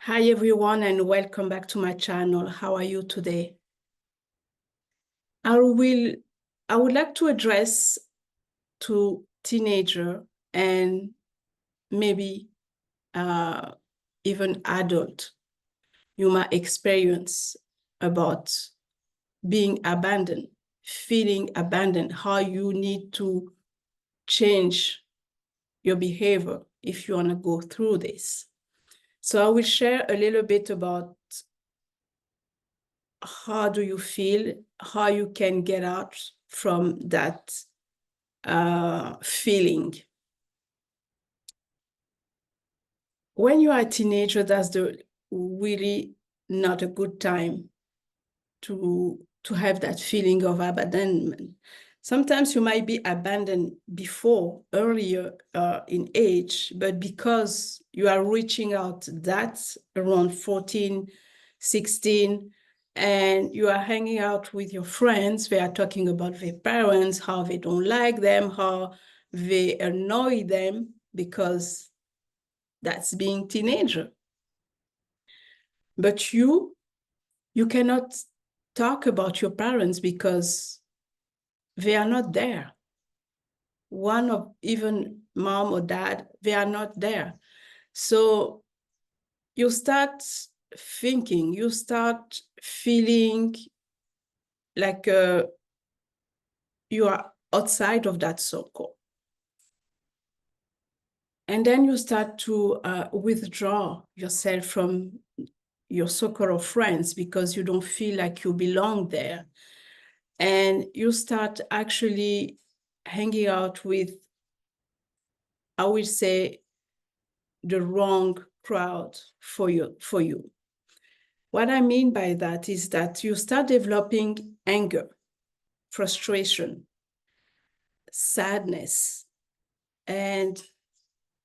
Hi everyone and welcome back to my channel. How are you today? I would like to address to teenager and maybe even adult you might experience about being abandoned, feeling abandoned, how you need to change your behavior if you want to go through this. So I will share a little bit about how do you feel, how you can get out from that feeling. When you are a teenager, that's really not a good time to have that feeling of abandonment. Sometimes you might be abandoned before, earlier in age, but because you are reaching out that's around 14, 16, and you are hanging out with your friends, they are talking about their parents, how they don't like them, how they annoy them, because that's being teenager. But you cannot talk about your parents because they are not there. One of even mom or dad, they are not there. So you start thinking, you start feeling like you are outside of that circle. And then you start to withdraw yourself from your circle of friends because you don't feel like you belong there. And you start actually hanging out with, I would say, the wrong crowd for you. What I mean by that is that you start developing anger, frustration, sadness, and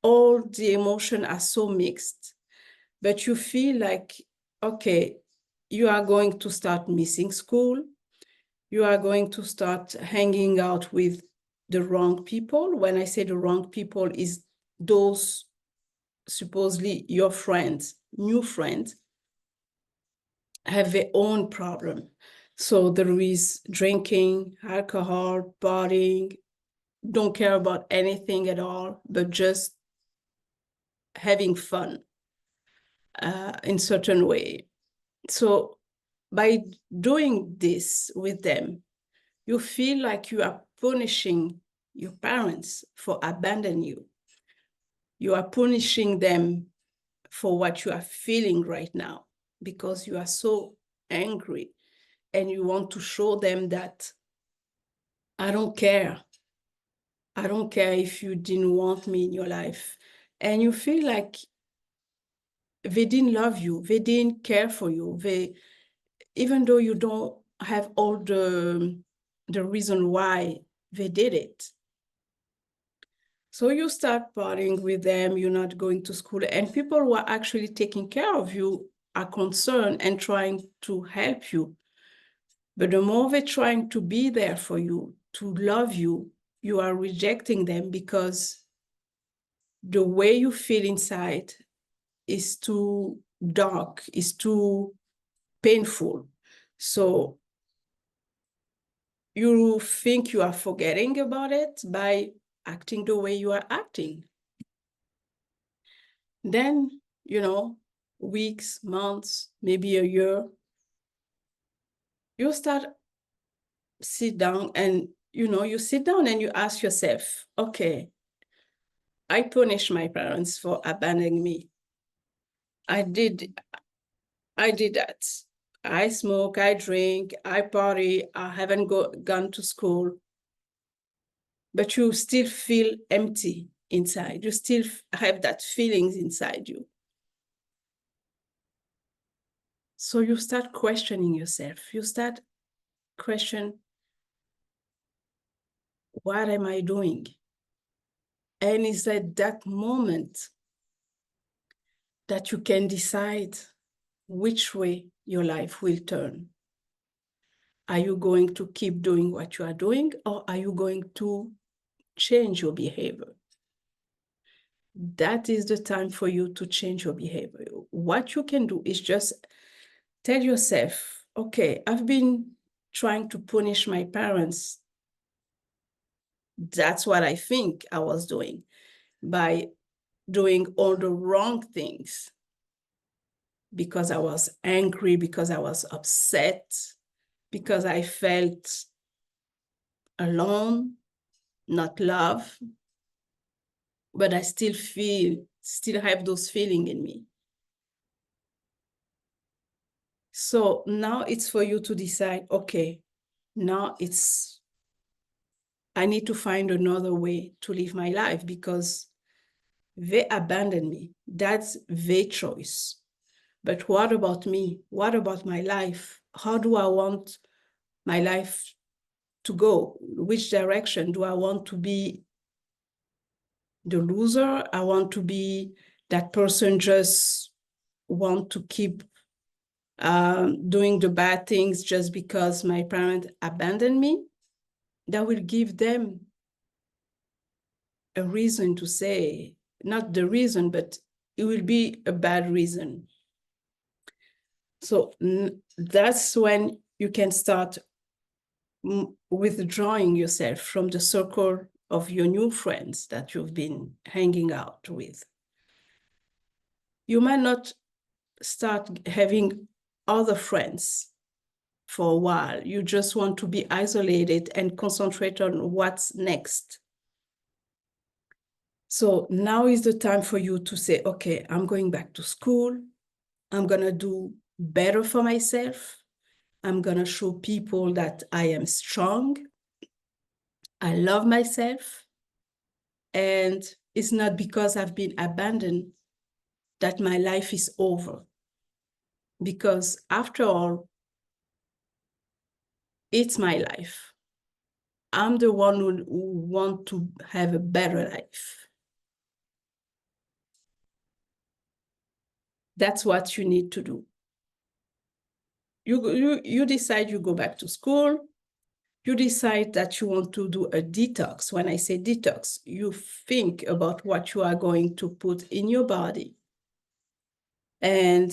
all the emotions are so mixed. But you feel like, okay, you are going to start missing school. You are going to start hanging out with the wrong people. When I say the wrong people, is those supposedly your friends, new friends, have their own problem. So there is drinking, alcohol, partying, don't care about anything at all, but just having fun in certain way. So by doing this with them, you feel like you are punishing your parents for abandoning you. You are punishing them for what you are feeling right now because you are so angry and you want to show them that I don't care. I don't care if you didn't want me in your life. And you feel like they didn't love you. They didn't care for you. Even though you don't have all the reason why they did it. So you start partying with them, you're not going to school, and people who are actually taking care of you are concerned and trying to help you. But the more they're trying to be there for you, to love you, you are rejecting them because the way you feel inside is too dark, is too painful. So you think you are forgetting about it by acting the way you are acting. Then, weeks, months, maybe a year, you start sit down and, you sit down and you ask yourself, okay, I punished my parents for abandoning me. I did that. I smoke, I drink, I party, I haven't gone to school. But you still feel empty inside. You still have that feelings inside you. So you start questioning yourself. You start question, what am I doing? And it's at that moment that you can decide which way your life will turn. Are you going to keep doing what you are doing, or are you going to change your behavior? that is the time for you to change your behavior. What you can do is just tell yourself, okay, I've been trying to punish my parents. That's what I think I was doing by doing all the wrong things because I was angry, because I was upset, because I felt alone, not loved, but I still have those feelings in me. So now it's for you to decide, okay, now I need to find another way to live my life because they abandoned me. That's their choice. But what about me? What about my life? How do I want my life to go? Which direction do I want to be the loser? I want to be that person just want to keep doing the bad things just because my parents abandoned me. That will give them a reason to say, not the reason, but it will be a bad reason. So that's when you can start withdrawing yourself from the circle of your new friends that you've been hanging out with. You might not start having other friends for a while. You just want to be isolated and concentrate on what's next. So now is the time for you to say, okay, I'm going back to school. I'm going to do better for myself. I'm going to show people that I am strong. I love myself. And it's not because I've been abandoned that my life is over. Because after all, it's my life. I'm the one who want to have a better life. That's what you need to do. You decide you go back to school. You decide that you want to do a detox. When I say detox, you think about what you are going to put in your body. And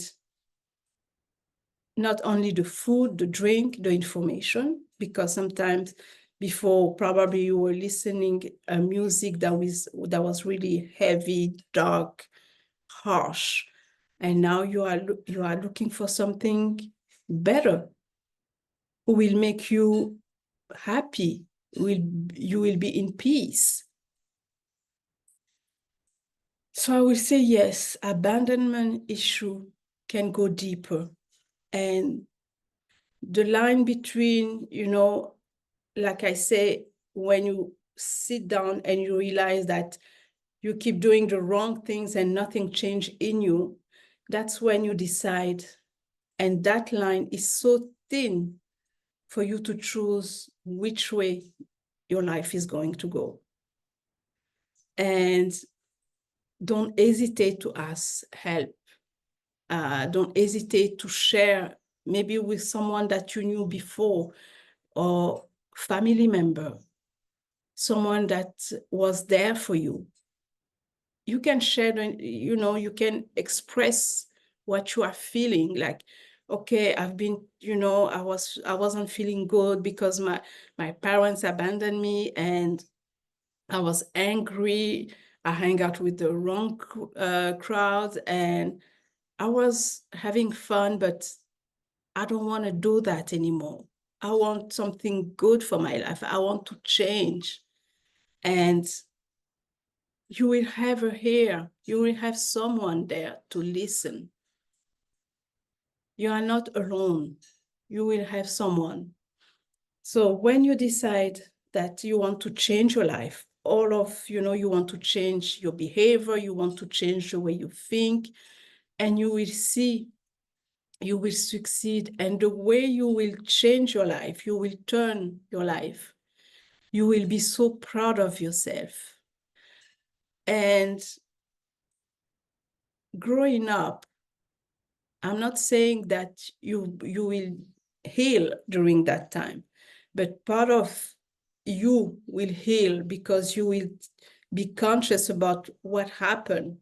not only the food, the drink, the information, because sometimes before probably you were listening music that was really heavy, dark, harsh. And now you are looking for something better who will make you happy, you will be in peace. So I will say yes, abandonment issue can go deeper. And the line between, like I say, when you sit down and you realize that you keep doing the wrong things and nothing changed in you, that's when you decide. And that line is so thin for you to choose which way your life is going to go. And don't hesitate to ask help. Don't hesitate to share maybe with someone that you knew before or family member, someone that was there for you. You can share, you can express what you are feeling. Like, okay, I've been, I wasn't feeling good because my parents abandoned me and I was angry. I hang out with the wrong crowd and I was having fun, but I don't want to do that anymore. I want something good for my life. I want to change. And you will have her here. You will have someone there to listen. You are not alone. You will have someone. So when you decide that you want to change your life, you want to change your behavior, you want to change the way you think, and you will see you will succeed. And the way you will change your life, you will turn your life. You will be so proud of yourself. And growing up, I'm not saying that you will heal during that time, but part of you will heal because you will be conscious about what happened,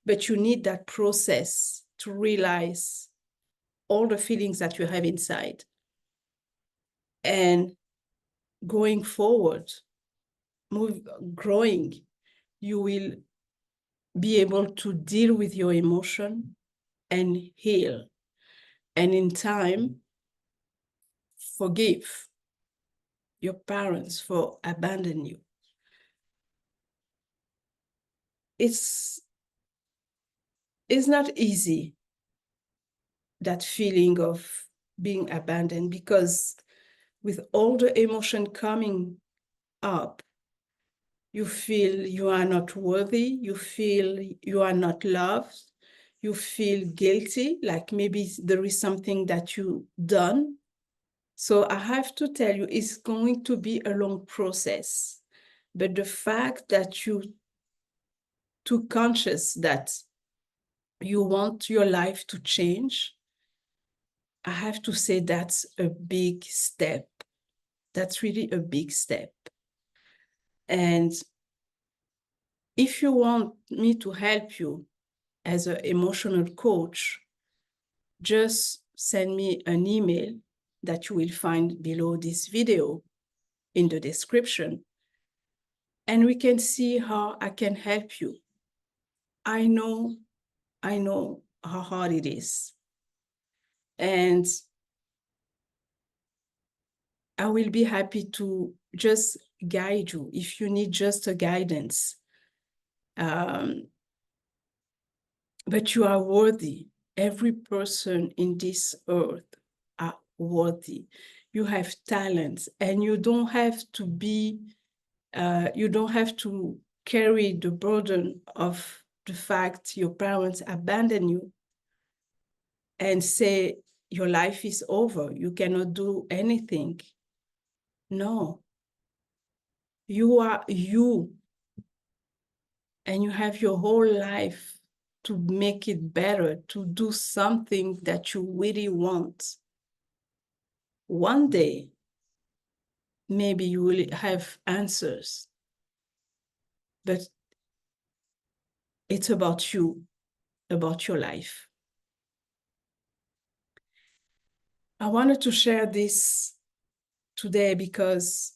but you need that process to realize all the feelings that you have inside. And going forward, growing, you will be able to deal with your emotion and heal. And in time, forgive your parents for abandoning you. It's not easy, that feeling of being abandoned, because with all the emotion coming up, you feel you are not worthy, you feel you are not loved, you feel guilty, like maybe there is something that you done. So I have to tell you, it's going to be a long process. But the fact that you took conscious that you want your life to change, I have to say that's a big step. That's really a big step. And if you want me to help you as an emotional coach, just send me an email that you will find below this video in the description, and we can see how I can help you. I know how hard it is. And I will be happy to just guide you if you need just a guidance. But you are worthy. Every person in this earth are worthy. You have talents, and you don't have to be, you don't have to carry the burden of the fact your parents abandon you and say your life is over, you cannot do anything. No, you are you, and you have your whole life to make it better, to do something that you really want. One day, maybe you will have answers, but it's about you, about your life. I wanted to share this today because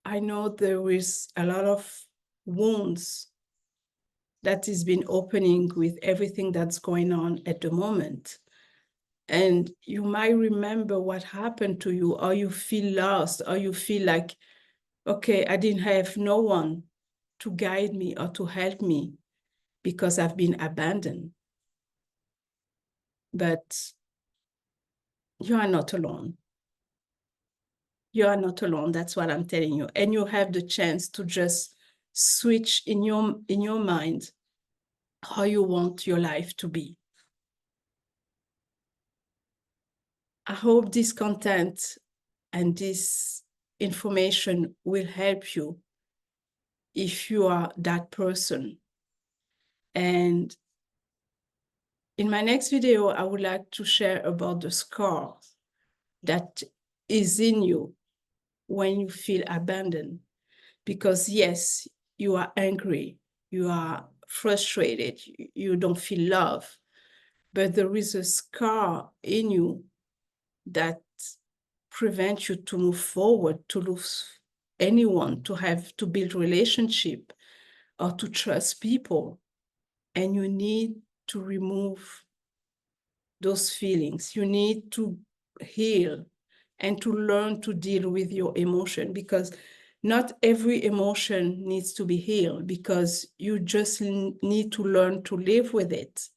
I know there is a lot of wounds that has been opening with everything that's going on at the moment. And you might remember what happened to you, or you feel lost, or you feel like, okay, I didn't have no one to guide me or to help me because I've been abandoned. But you are not alone. You are not alone. That's what I'm telling you. And you have the chance to just switch in your mind how you want your life to be. I hope this content and this information will help you if you are that person. And in my next video, I would like to share about the scar that is in you when you feel abandoned. Because yes, you are angry, you are frustrated, you don't feel love, but there is a scar in you that prevents you to move forward, to lose anyone, to build relationship, or to trust people. And you need to remove those feelings. You need to heal and to learn to deal with your emotion, because not every emotion needs to be healed, because you just need to learn to live with it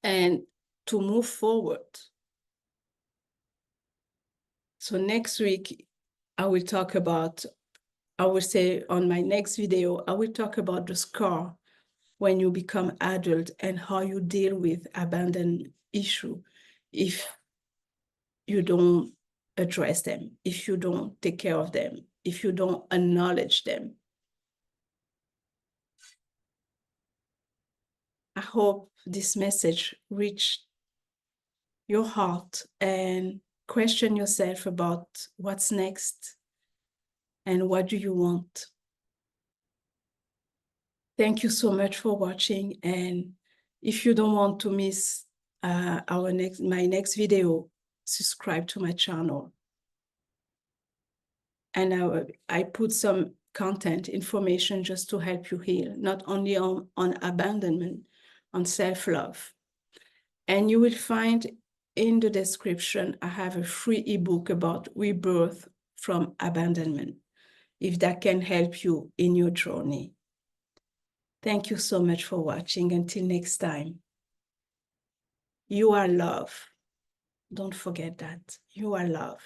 and to move forward. So next week, I will say on my next video, I will talk about the scar when you become adult and how you deal with abandoned issue if you don't address them, if you don't take care of them, if you don't acknowledge them. I hope this message reached your heart and question yourself about what's next and what do you want. Thank you so much for watching. And if you don't want to miss my next video, subscribe to my channel. And I put some content, information just to help you heal, not only on abandonment, on self-love. And you will find in the description, I have a free ebook about rebirth from abandonment, if that can help you in your journey. Thank you so much for watching. Until next time, you are love. Don't forget that. You are love.